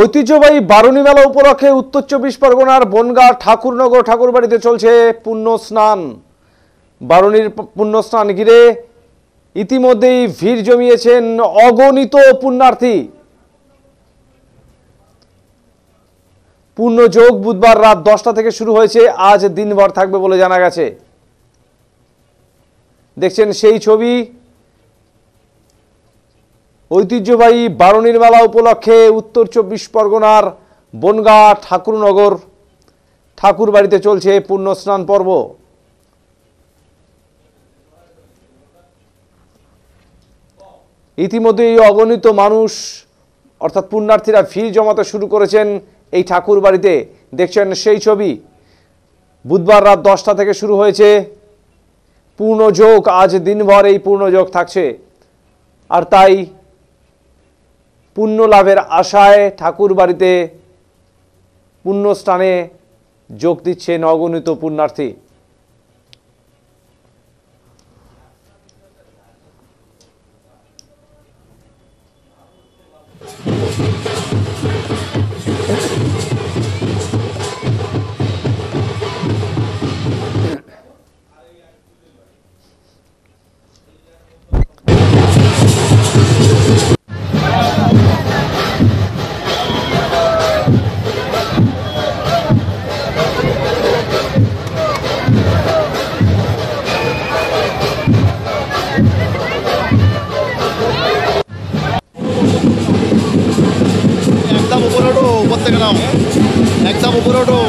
ঐতিহ্যবাহী বারুণী মেলা উপলক্ষে উত্তর চব্বিশ পরগনার বনগাঁ ঠাকুরনগর ঠাকুরবাড়িতে চলছে পুণ্য স্নান। বারুণীর পুণ্য স্নান ঘিরে ইতিমধ্যেই ভিড় জমিয়েছেন অগণিত পুণ্যার্থী। পুণ্যযোগ বুধবার রাত 10টা থেকে শুরু হয়েছে, আজ দিনভর থাকবে বলে জানা গেছে। দেখছেন সেই ছবি। ঐতিহ্যবাহী বারুণীর মেলা উপলক্ষে উত্তর চব্বিশ পরগনার বনগাঁ ঠাকুরনগর ঠাকুরবাড়িতে চলছে পুণ্য স্নান পর্ব। ইতিমধ্যেই অগণিত মানুষ অর্থাৎ পুণ্যার্থীরা ভিড় জমাতে শুরু করেছেন এই ঠাকুরবাড়িতে। দেখছেন সেই ছবি। বুধবার রাত 10টা থেকে শুরু হয়েছে পূর্ণযোগ, আজ দিনভর এই পূর্ণযোগ থাকছে। আর তাই পুণ্য লাভের আশায় ঠাকুরবাড়িতে পুণ্যস্থানে যোগ দিচ্ছেন অগণিত পুণ্যার্থী। একদম উপরে ওঠো,